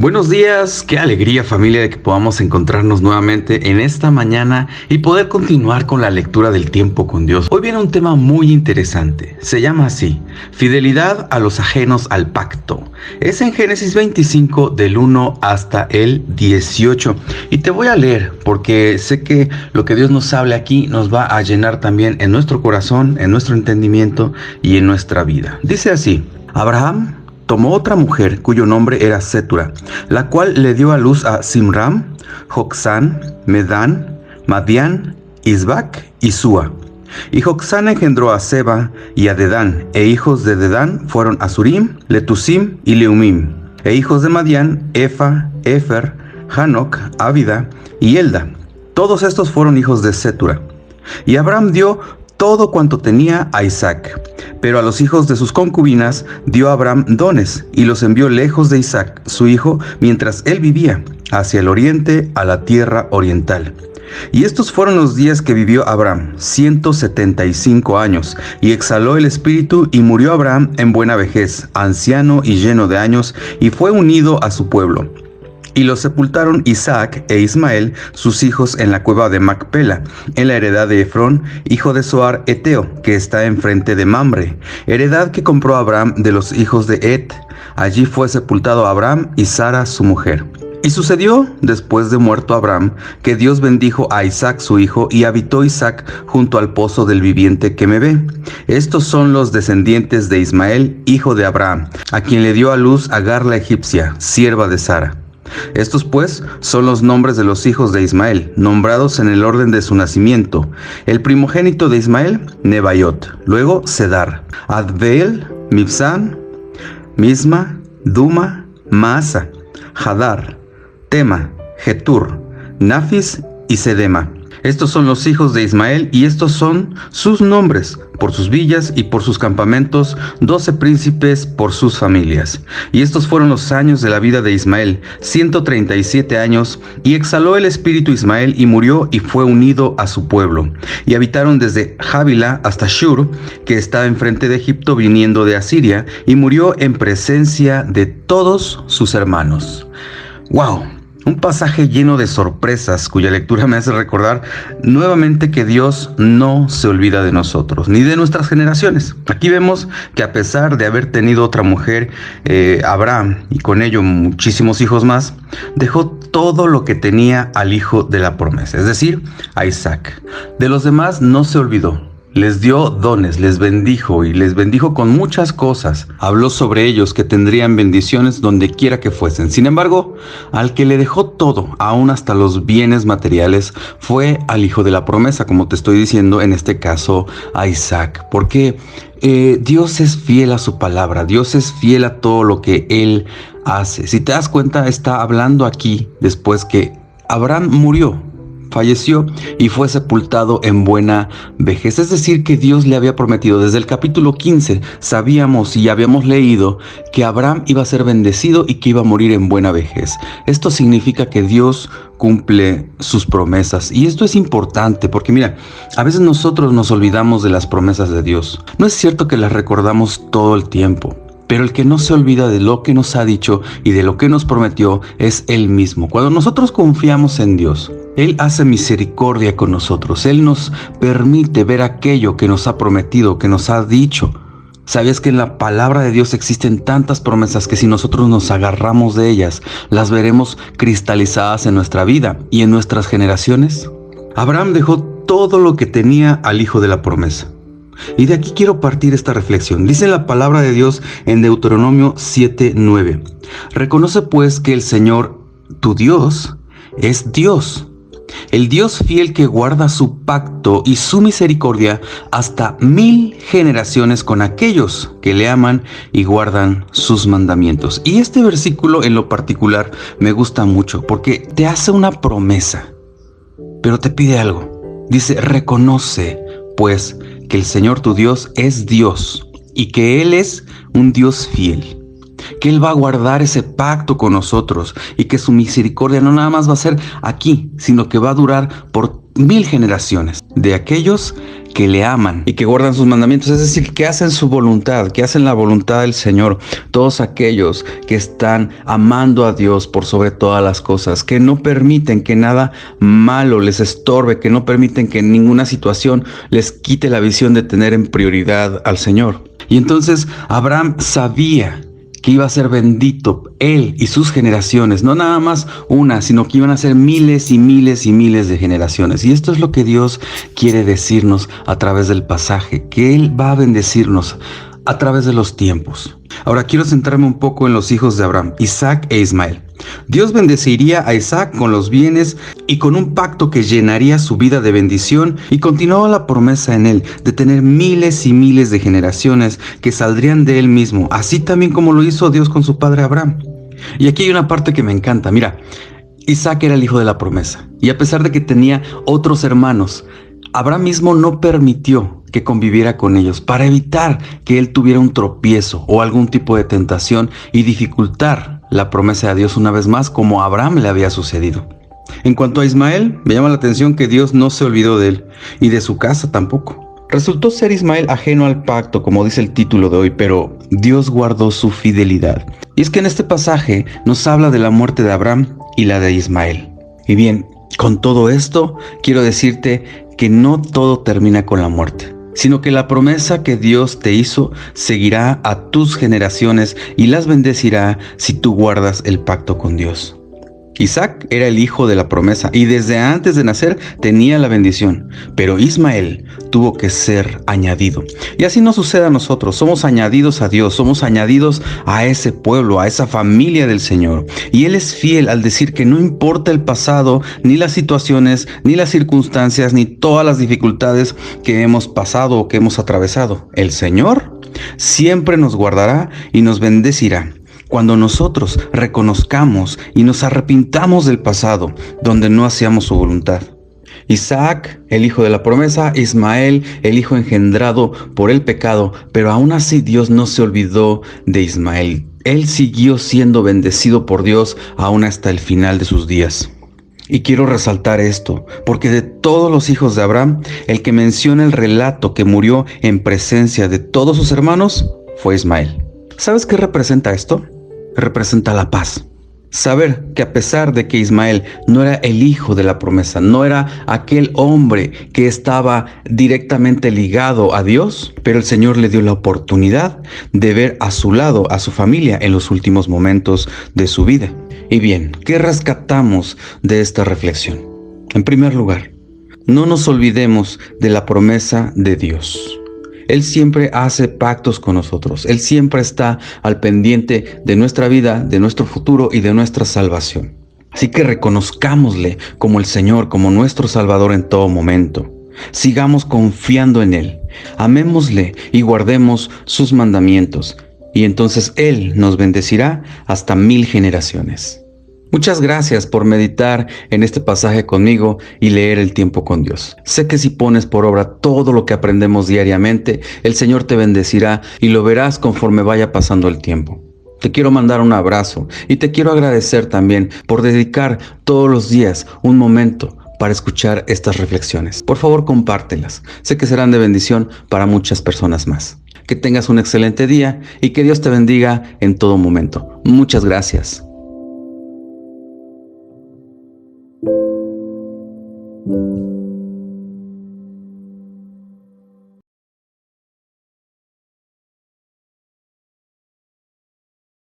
Buenos días, qué alegría familia de que podamos encontrarnos nuevamente en esta mañana y poder continuar con la lectura del tiempo con Dios. Hoy viene un tema muy interesante, se llama así, fidelidad a los ajenos al pacto. Es en Génesis 25 del 1 hasta el 18 y te voy a leer porque sé que lo que Dios nos hable aquí nos va a llenar también en nuestro corazón, en nuestro entendimiento y en nuestra vida. Dice así, Abraham tomó otra mujer cuyo nombre era Cetura, la cual le dio a luz a Simram, Jocsán, Medán, Madián, Isbac y Súa. Y Jocsán engendró a Seba y a Dedán, e hijos de Dedán fueron Asurim, Letusim y Leumim, e hijos de Madián, Efa, Efer, Hanoc, Ávida y Elda. Todos estos fueron hijos de Cetura. Y Abraham dio todo cuanto tenía a Isaac, pero a los hijos de sus concubinas dio Abraham dones y los envió lejos de Isaac, su hijo, mientras él vivía, hacia el oriente, a la tierra oriental. Y estos fueron los días que vivió Abraham, 175 años, y exhaló el espíritu y murió Abraham en buena vejez, anciano y lleno de años, y fue unido a su pueblo. Y los sepultaron Isaac e Ismael, sus hijos, en la cueva de Macpela, en la heredad de Efrón, hijo de Zoar Eteo, que está enfrente de Mamre, heredad que compró Abraham de los hijos de Et. Allí fue sepultado Abraham y Sara su mujer. Y sucedió, después de muerto Abraham, que Dios bendijo a Isaac su hijo, y habitó Isaac junto al pozo del viviente que me ve. Estos son los descendientes de Ismael, hijo de Abraham, a quien le dio a luz Agar la egipcia, sierva de Sara. Estos pues son los nombres de los hijos de Ismael, nombrados en el orden de su nacimiento. El primogénito de Ismael, Nebaiot, luego Cedar, Adbeel, Mibsam, Misma, Duma, Maasa, Hadar, Tema, Getur, Nafis y Sedema. Estos son los hijos de Ismael y estos son sus nombres, por sus villas y por sus campamentos, 12 príncipes por sus familias. Y estos fueron los años de la vida de Ismael, 137 años, y exhaló el espíritu Ismael y murió y fue unido a su pueblo. Y habitaron desde Jávila hasta Shur, que está enfrente de Egipto viniendo de Asiria, y murió en presencia de todos sus hermanos. ¡Wow! Un pasaje lleno de sorpresas cuya lectura me hace recordar nuevamente que Dios no se olvida de nosotros, ni de nuestras generaciones. Aquí vemos que a pesar de haber tenido otra mujer, Abraham, y con ello muchísimos hijos más, dejó todo lo que tenía al hijo de la promesa, es decir, a Isaac. De los demás no se olvidó. Les dio dones, les bendijo y les bendijo con muchas cosas. Habló sobre ellos que tendrían bendiciones donde quiera que fuesen. Sin embargo, al que le dejó todo, aún hasta los bienes materiales, fue al hijo de la promesa, como te estoy diciendo, en este caso a Isaac. Porque Dios es fiel a su palabra, Dios es fiel a todo lo que Él hace. Si te das cuenta, está hablando aquí después que Abraham murió. Falleció y fue sepultado en buena vejez. Es decir, que Dios le había prometido desde el capítulo 15. Sabíamos y habíamos leído que Abraham iba a ser bendecido y que iba a morir en buena vejez. Esto significa que Dios cumple sus promesas. Y esto es importante porque mira, a veces nosotros nos olvidamos de las promesas de Dios. No es cierto que las recordamos todo el tiempo, pero el que no se olvida de lo que nos ha dicho y de lo que nos prometió es Él mismo. Cuando nosotros confiamos en Dios, Él hace misericordia con nosotros. Él nos permite ver aquello que nos ha prometido, que nos ha dicho. ¿Sabías que en la palabra de Dios existen tantas promesas que si nosotros nos agarramos de ellas, las veremos cristalizadas en nuestra vida y en nuestras generaciones? Abraham dejó todo lo que tenía al hijo de la promesa. Y de aquí quiero partir esta reflexión. Dice la palabra de Dios en Deuteronomio 7:9. Reconoce pues que el Señor, tu Dios, es Dios. El Dios fiel que guarda su pacto y su misericordia hasta 1000 generaciones con aquellos que le aman y guardan sus mandamientos. Y este versículo en lo particular me gusta mucho porque te hace una promesa, pero te pide algo. Dice, reconoce pues que el Señor tu Dios es Dios y que Él es un Dios fiel, que Él va a guardar ese pacto con nosotros y que su misericordia no nada más va a ser aquí, sino que va a durar por 1000 generaciones. de aquellos que le aman y que guardan sus mandamientos, es decir, que hacen su voluntad, que hacen la voluntad del Señor. Todos aquellos que están amando a Dios por sobre todas las cosas, que no permiten que nada malo les estorbe, que no permiten que ninguna situación les quite la visión de tener en prioridad al Señor. Y entonces Abraham sabía que iba a ser bendito él y sus generaciones, no nada más una, sino que iban a ser miles y miles y miles de generaciones. Y esto es lo que Dios quiere decirnos a través del pasaje, que Él va a bendecirnos a través de los tiempos. Ahora quiero centrarme un poco en los hijos de Abraham, Isaac e Ismael. Dios bendeciría a Isaac con los bienes y con un pacto que llenaría su vida de bendición, y continuaba la promesa en él de tener miles y miles de generaciones que saldrían de él mismo, así también como lo hizo Dios con su padre Abraham. Y aquí hay una parte que me encanta. Mira, Isaac era el hijo de la promesa, y a pesar de que tenía otros hermanos, Abraham mismo no permitió que conviviera con ellos para evitar que él tuviera un tropiezo o algún tipo de tentación y dificultar la promesa de Dios una vez más, como a Abraham le había sucedido. En cuanto a Ismael, me llama la atención que Dios no se olvidó de él y de su casa tampoco. Resultó ser Ismael ajeno al pacto, como dice el título de hoy, pero Dios guardó su fidelidad. Y es que en este pasaje nos habla de la muerte de Abraham y la de Ismael. Y bien, con todo esto, quiero decirte que no todo termina con la muerte, sino que la promesa que Dios te hizo seguirá a tus generaciones y las bendecirá si tú guardas el pacto con Dios. Isaac era el hijo de la promesa y desde antes de nacer tenía la bendición, pero Ismael tuvo que ser añadido. Y así nos sucede a nosotros, somos añadidos a Dios, somos añadidos a ese pueblo, a esa familia del Señor. Y Él es fiel al decir que no importa el pasado, ni las situaciones, ni las circunstancias, ni todas las dificultades que hemos pasado o que hemos atravesado. El Señor siempre nos guardará y nos bendecirá cuando nosotros reconozcamos y nos arrepintamos del pasado, donde no hacíamos su voluntad. Isaac, el hijo de la promesa, Ismael, el hijo engendrado por el pecado, pero aún así Dios no se olvidó de Ismael. Él siguió siendo bendecido por Dios aún hasta el final de sus días. Y quiero resaltar esto, porque de todos los hijos de Abraham, el que menciona el relato que murió en presencia de todos sus hermanos fue Ismael. ¿Sabes qué representa esto? Representa la paz. Saber que a pesar de que Ismael no era el hijo de la promesa, no era aquel hombre que estaba directamente ligado a Dios, pero el Señor le dio la oportunidad de ver a su lado a su familia en los últimos momentos de su vida. Y bien, ¿qué rescatamos de esta reflexión? En primer lugar, no nos olvidemos de la promesa de Dios. Él siempre hace pactos con nosotros. Él siempre está al pendiente de nuestra vida, de nuestro futuro y de nuestra salvación. Así que reconozcámosle como el Señor, como nuestro Salvador en todo momento. Sigamos confiando en Él. Amémosle y guardemos sus mandamientos. Y entonces Él nos bendecirá hasta 1000 generaciones. Muchas gracias por meditar en este pasaje conmigo y leer el tiempo con Dios. Sé que si pones por obra todo lo que aprendemos diariamente, el Señor te bendecirá y lo verás conforme vaya pasando el tiempo. Te quiero mandar un abrazo y te quiero agradecer también por dedicar todos los días un momento para escuchar estas reflexiones. Por favor, compártelas. Sé que serán de bendición para muchas personas más. Que tengas un excelente día y que Dios te bendiga en todo momento. Muchas gracias. Thank you.